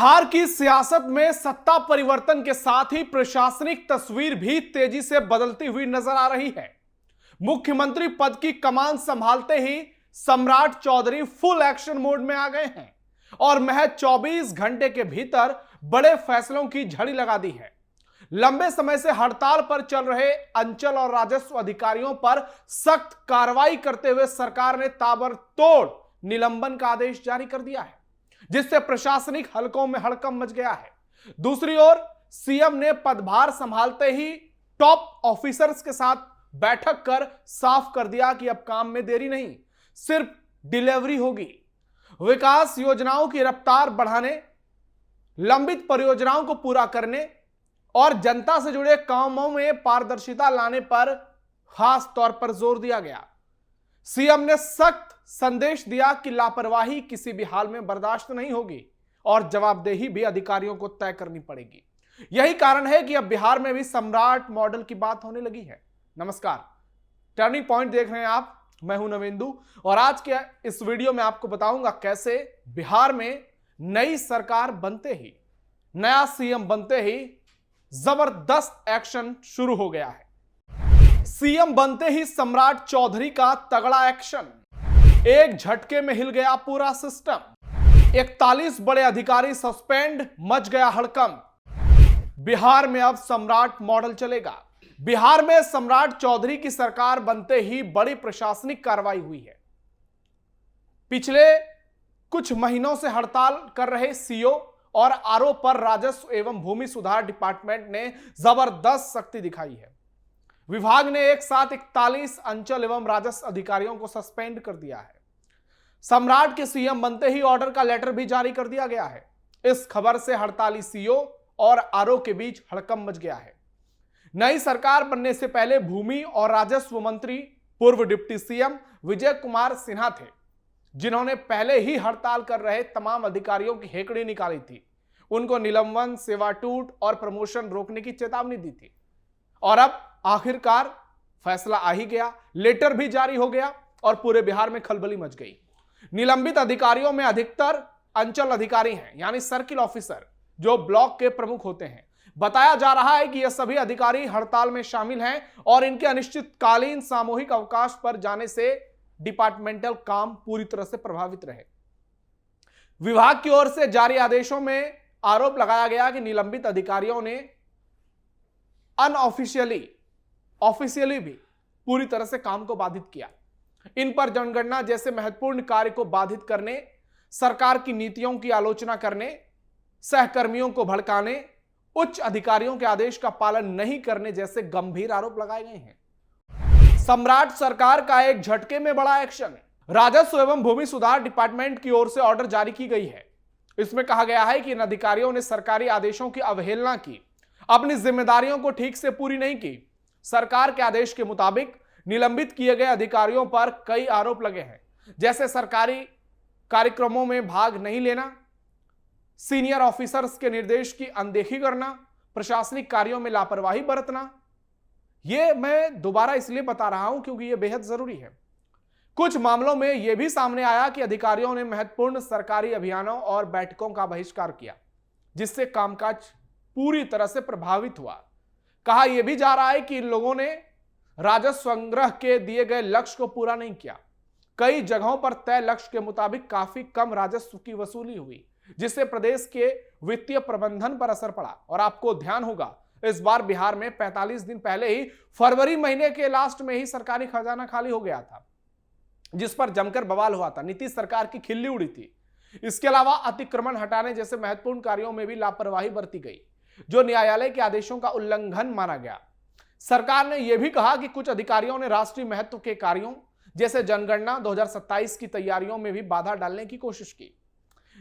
बिहार की सियासत में सत्ता परिवर्तन के साथ ही प्रशासनिक तस्वीर भी तेजी से बदलती हुई नजर आ रही है। मुख्यमंत्री पद की कमान संभालते ही सम्राट चौधरी फुल एक्शन मोड में आ गए हैं और महज 24 घंटे के भीतर बड़े फैसलों की झड़ी लगा दी है। लंबे समय से हड़ताल पर चल रहे अंचल और राजस्व अधिकारियों पर सख्त कार्रवाई करते हुए सरकार ने ताबड़तोड़ निलंबन का आदेश जारी कर दिया है, जिससे प्रशासनिक हलकों में हड़कंप मच गया है। दूसरी ओर सीएम ने पदभार संभालते ही टॉप ऑफिसर्स के साथ बैठक कर साफ कर दिया कि अब काम में देरी नहीं, सिर्फ डिलीवरी होगी। विकास योजनाओं की रफ्तार बढ़ाने, लंबित परियोजनाओं को पूरा करने और जनता से जुड़े कामों में पारदर्शिता लाने पर खास तौर पर जोर दिया गया। सीएम ने सख्त संदेश दिया कि लापरवाही किसी भी हाल में बर्दाश्त नहीं होगी और जवाबदेही भी अधिकारियों को तय करनी पड़ेगी। यही कारण है कि अब बिहार में भी सम्राट मॉडल की बात होने लगी है। नमस्कार, टर्निंग पॉइंट देख रहे हैं आप, मैं हूं नवेंदु और आज के इस वीडियो में आपको बताऊंगा कैसे बिहार में नई सरकार बनते ही, नया सीएम बनते ही जबरदस्त एक्शन शुरू हो गया है। सीएम बनते ही सम्राट चौधरी का तगड़ा एक्शन, एक झटके में हिल गया पूरा सिस्टम। 41 बड़े अधिकारी सस्पेंड, मच गया हड़कंप। बिहार में अब सम्राट मॉडल चलेगा। बिहार में सम्राट चौधरी की सरकार बनते ही बड़ी प्रशासनिक कार्रवाई हुई है। पिछले कुछ महीनों से हड़ताल कर रहे सीओ और आरओ पर राजस्व एवं भूमि सुधार डिपार्टमेंट ने जबरदस्त सख्ती दिखाई है। विभाग ने एक साथ 41 अंचल एवं राजस्व अधिकारियों को सस्पेंड कर दिया है। सम्राट के सीएम बनते ही ऑर्डर का लेटर भी जारी कर दिया गया है। इस खबर से हड़ताली सीओ और आरओ के बीच हड़कंप मच गया है। नई सरकार बनने से पहले भूमि और राजस्व मंत्री पूर्व डिप्टी सीएम विजय कुमार सिन्हा थे, जिन्होंने पहले ही हड़ताल कर रहे तमाम अधिकारियों की हेकड़ी निकाली थी। उनको निलंबन, सेवा टूट और प्रमोशन रोकने की चेतावनी दी थी और अब आखिरकार फैसला आ ही गया, लेटर भी जारी हो गया और पूरे बिहार में खलबली मच गई। निलंबित अधिकारियों में अधिकतर अंचल अधिकारी हैं, यानी सर्किल ऑफिसर, जो ब्लॉक के प्रमुख होते हैं। बताया जा रहा है कि यह सभी अधिकारी हड़ताल में शामिल हैं और इनके अनिश्चितकालीन सामूहिक अवकाश पर जाने से डिपार्टमेंटल काम पूरी तरह से प्रभावित रहे। विभाग की ओर से जारी आदेशों में आरोप लगाया गया कि निलंबित अधिकारियों ने ऑफिशियली भी पूरी तरह से काम को बाधित किया। इन पर जनगणना जैसे महत्वपूर्ण कार्य को बाधित करने, सरकार की नीतियों की आलोचना करने, सहकर्मियों को भड़काने, उच्च अधिकारियों के आदेश का पालन नहीं करने जैसे गंभीर आरोप लगाए गए हैं। सम्राट सरकार का एक झटके में बड़ा एक्शन, राजस्व एवं भूमि सुधार डिपार्टमेंट की ओर से ऑर्डर जारी की गई है। इसमें कहा गया है कि इन अधिकारियों ने सरकारी आदेशों की अवहेलना की, अपनी जिम्मेदारियों को ठीक से पूरी नहीं की। सरकार के आदेश के मुताबिक निलंबित किए गए अधिकारियों पर कई आरोप लगे हैं, जैसे सरकारी कार्यक्रमों में भाग नहीं लेना, सीनियर ऑफिसर्स के निर्देश की अनदेखी करना, प्रशासनिक कार्यों में लापरवाही बरतना। यह मैं दोबारा इसलिए बता रहा हूं क्योंकि यह बेहद जरूरी है। कुछ मामलों में यह भी सामने आया कि अधिकारियों ने महत्वपूर्ण सरकारी अभियानों और बैठकों का बहिष्कार किया, जिससे कामकाज पूरी तरह से प्रभावित हुआ। कहा यह भी जा रहा है कि इन लोगों ने राजस्व संग्रह के दिए गए लक्ष्य को पूरा नहीं किया। कई जगहों पर तय लक्ष्य के मुताबिक काफी कम राजस्व की वसूली हुई, जिससे प्रदेश के वित्तीय प्रबंधन पर असर पड़ा। और आपको ध्यान होगा, इस बार बिहार में 45 दिन पहले ही फरवरी महीने के लास्ट में ही सरकारी खजाना खाली हो गया था, जिस पर जमकर बवाल हुआ था। नीतीश सरकार की खिल्ली उड़ी थी। इसके अलावा अतिक्रमण हटाने जैसे महत्वपूर्ण कार्यों में भी लापरवाही बरती गई, जो न्यायालय के आदेशों का उल्लंघन माना गया। सरकार ने यह भी कहा कि कुछ अधिकारियों ने राष्ट्रीय महत्व के कार्यों जैसे जनगणना 2027 की तैयारियों में भी बाधा डालने की कोशिश की।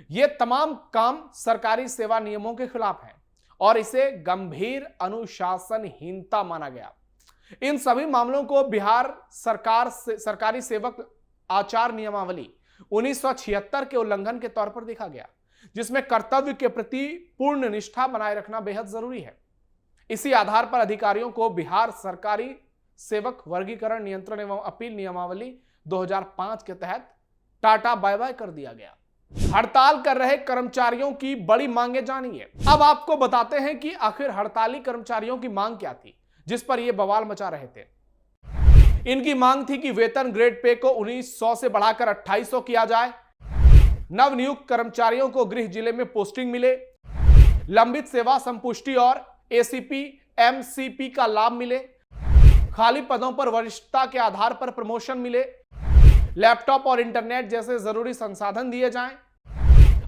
ये तमाम काम सरकारी सेवा नियमों के खिलाफ हैं और इसे गंभीर अनुशासनहीनता माना गया। इन सभी मामलों को बिहार सरकार सरकारी सेवक आचार नियमावली 1976 के उल्लंघन के तौर पर देखा गया, जिसमें कर्तव्य के प्रति पूर्ण निष्ठा बनाए रखना बेहद जरूरी है। इसी आधार पर अधिकारियों को बिहार सरकारी सेवक वर्गीकरण नियंत्रण एवं अपील नियमावली 2005 के तहत टाटा बाय बाय कर दिया गया। हड़ताल कर रहे कर्मचारियों की बड़ी मांगे जानिए। अब आपको बताते हैं कि आखिर हड़ताली कर्मचारियों की मांग क्या थी, जिस पर यह बवाल मचा रहे थे। इनकी मांग थी कि वेतन ग्रेड पे को 1900 से बढ़ाकर 2800 किया जाए, नवनियुक्त कर्मचारियों को गृह जिले में पोस्टिंग मिले, लंबित सेवा संपुष्टि और एसीपी एमसीपी का लाभ मिले, खाली पदों पर वरिष्ठता के आधार पर प्रमोशन मिले, लैपटॉप और इंटरनेट जैसे जरूरी संसाधन दिए जाएं,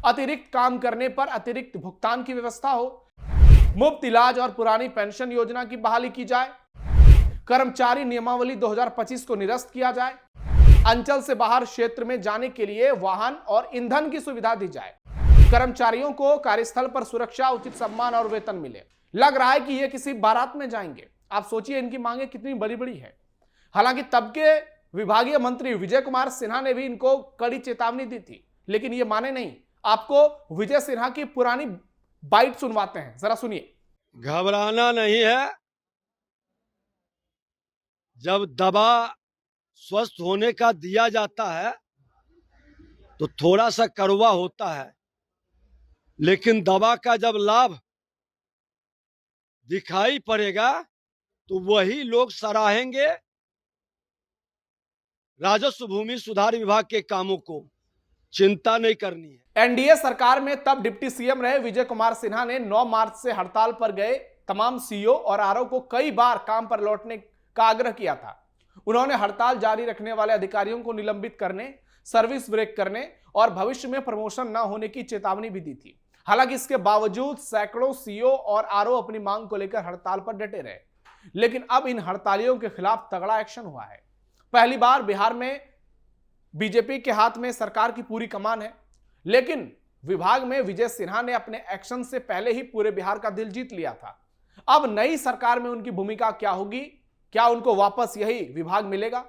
अतिरिक्त काम करने पर अतिरिक्त भुगतान की व्यवस्था हो, मुफ्त इलाज और पुरानी पेंशन योजना की बहाली की जाए, कर्मचारी नियमावली 2025 को निरस्त किया जाए, अंचल से बाहर क्षेत्र में जाने के लिए वाहन और ईंधन की सुविधा दी जाए, कर्मचारियों को कार्यस्थल पर सुरक्षा, उचित सम्मान और वेतन मिले। लग रहा है कि ये किसी बारात में जाएंगे। आप सोचिए इनकी मांगे कितनी बड़ी बड़ी है। हालांकि तब के विभागीय मंत्री विजय कुमार सिन्हा ने भी इनको कड़ी चेतावनी दी थी, लेकिन ये माने नहीं। आपको विजय सिन्हा की पुरानी बाइट सुनवाते हैं, जरा सुनिए। घबराना नहीं है। जब दवा स्वस्थ होने का दिया जाता है तो थोड़ा सा कड़वा होता है, लेकिन दवा का जब लाभ दिखाई पड़ेगा तो वही लोग सराहेंगे राजस्व भूमि सुधार विभाग के कामों को। चिंता नहीं करनी है। एनडीए सरकार में तब डिप्टी सीएम रहे विजय कुमार सिन्हा ने 9 मार्च से हड़ताल पर गए तमाम सीईओ और आरओ को कई बार काम पर लौटने का आग्रह किया था। उन्होंने हड़ताल जारी रखने वाले अधिकारियों को निलंबित करने, सर्विस ब्रेक करने और भविष्य में प्रमोशन न होने की चेतावनी भी दी थी। हालांकि इसके बावजूद सैकड़ों सीईओ और आरओ अपनी मांग को लेकर हड़ताल पर डटे रहे। लेकिन अब इन हड़तालियों के खिलाफ तगड़ा एक्शन हुआ है। पहली बार बिहार में बीजेपी के हाथ में सरकार की पूरी कमान है, लेकिन विभाग में विजय सिन्हा ने अपने एक्शन से पहले ही पूरे बिहार का दिल जीत लिया था। अब नई सरकार में उनकी भूमिका क्या होगी? क्या उनको वापस यही विभाग मिलेगा?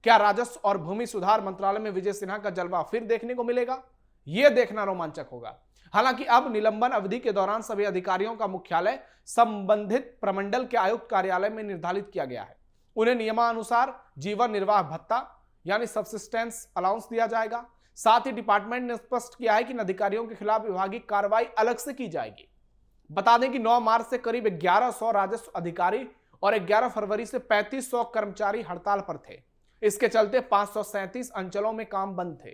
क्या राजस्व और भूमि सुधार मंत्रालय में विजय सिन्हा का जलवा फिर देखने को मिलेगा? यह देखना रोमांचक होगा। हालांकि अब निलंबन अवधि के दौरान सभी अधिकारियों का मुख्यालय संबंधित प्रमंडल के आयुक्त कार्यालय में निर्धारित किया गया है। उन्हें नियमानुसार जीवन निर्वाह भत्ता यानी सब्सिस्टेंस अलाउंस दिया जाएगा। साथ ही डिपार्टमेंट ने स्पष्ट किया है कि इन अधिकारियों के खिलाफ विभागीय कार्रवाई अलग से की जाएगी। बता दें कि 9 मार्च से करीब 1100 राजस्व अधिकारी और 11 फरवरी से 3500 कर्मचारी हड़ताल पर थे। इसके चलते 537 अंचलों में काम बंद थे।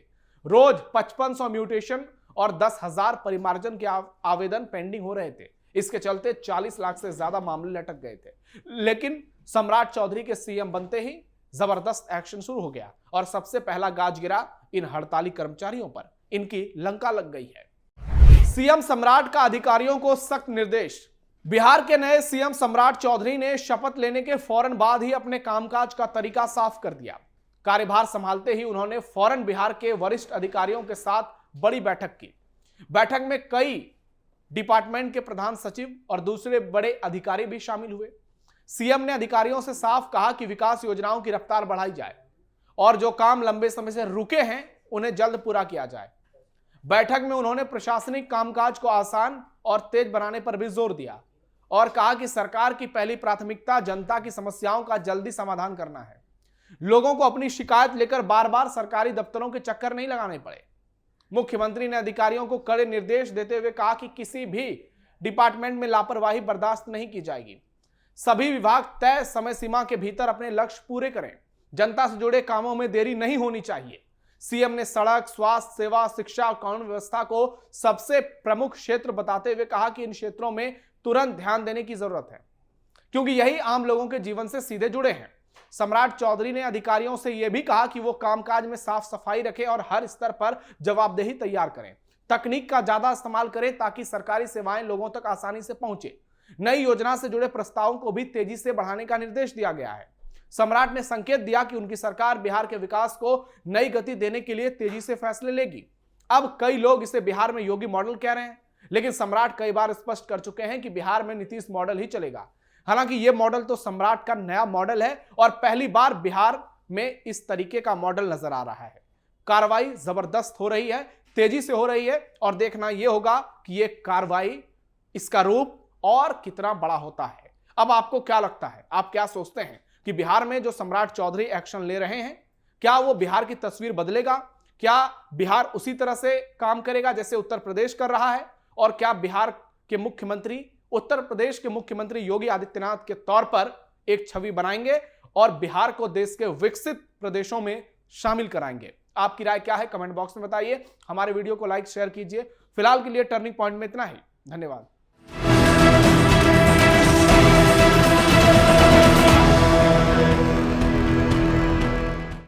रोज 5500 म्यूटेशन और 10,000 परिमार्जन के आवेदन पेंडिंग हो रहे थे। इसके चलते 40 लाख से ज्यादा मामले लटक गए थे। लेकिन सम्राट चौधरी के सीएम बनते ही जबरदस्त एक्शन शुरू हो गया और सबसे पहला गाज गिरा इन हड़ताली कर्मचारियों पर। इनकी लंका लग गई है। सीएम सम्राट का अधिकारियों को सख्त निर्देश। बिहार के नए सीएम सम्राट चौधरी ने शपथ लेने के फौरन बाद ही अपने कामकाज का तरीका साफ कर दिया। कार्यभार संभालते ही उन्होंने फौरन बिहार के वरिष्ठ अधिकारियों के साथ बड़ी बैठक की। बैठक में कई डिपार्टमेंट के प्रधान सचिव और दूसरे बड़े अधिकारी भी शामिल हुए। सीएम ने अधिकारियों से साफ कहा कि विकास योजनाओं की रफ्तार बढ़ाई जाए और जो काम लंबे समय से रुके हैं उन्हें जल्द पूरा किया जाए। बैठक में उन्होंने प्रशासनिक कामकाज को आसान और तेज बनाने पर भी जोर दिया और कहा कि सरकार की पहली प्राथमिकता जनता की समस्याओं का जल्दी समाधान करना है। लोगों को अपनी शिकायत लेकर बार बार सरकारी दफ्तरों के चक्कर नहीं लगाने पड़े। मुख्यमंत्री ने अधिकारियों को कड़े निर्देश देते हुए कहा कि किसी भी डिपार्टमेंट में लापरवाही बर्दाश्त नहीं की जाएगी। सभी विभाग तय समय सीमा के भीतर अपने लक्ष्य पूरे करें। जनता से जुड़े कामों में देरी नहीं होनी चाहिए। सीएम ने सड़क, स्वास्थ्य सेवा, शिक्षा और कानून व्यवस्था को सबसे प्रमुख क्षेत्र बताते हुए कहा कि इन क्षेत्रों में तुरंत ध्यान देने की जरूरत है, क्योंकि यही आम लोगों के जीवन से सीधे जुड़े हैं। सम्राट चौधरी ने अधिकारियों से यह भी कहा कि वो कामकाज में साफ सफाई रखें और हर स्तर पर जवाबदेही तैयार करें। तकनीक का ज्यादा इस्तेमाल करें ताकि सरकारी सेवाएं लोगों तक आसानी से पहुंचे। नई योजना से जुड़े प्रस्तावों को भी तेजी से बढ़ाने का निर्देश दिया गया है। सम्राट ने संकेत दिया कि उनकी सरकार बिहार के विकास को नई गति देने के लिए तेजी से फैसले लेगी। अब कई लोग इसे बिहार में योगी मॉडल कह रहे हैं, लेकिन सम्राट कई बार स्पष्ट कर चुके हैं कि बिहार में नीतीश मॉडल ही चलेगा। हालांकि यह मॉडल तो सम्राट का नया मॉडल है और पहली बार बिहार में इस तरीके का मॉडल नजर आ रहा है। कार्रवाई जबरदस्त हो रही है, तेजी से हो रही है और देखना यह होगा कि यह कार्रवाई, इसका रूप और कितना बड़ा होता है। अब आपको क्या लगता है? आप क्या सोचते हैं कि बिहार में जो सम्राट चौधरी एक्शन ले रहे हैं, क्या वो बिहार की तस्वीर बदलेगा? क्या बिहार उसी तरह से काम करेगा जैसे उत्तर प्रदेश कर रहा है? और क्या बिहार के मुख्यमंत्री उत्तर प्रदेश के मुख्यमंत्री योगी आदित्यनाथ के तौर पर एक छवि बनाएंगे और बिहार को देश के विकसित प्रदेशों में शामिल कराएंगे? आपकी राय क्या है? कमेंट बॉक्स में बताइए। हमारे वीडियो को लाइक शेयर कीजिए। फिलहाल के लिए टर्निंग पॉइंट में इतना ही। धन्यवाद।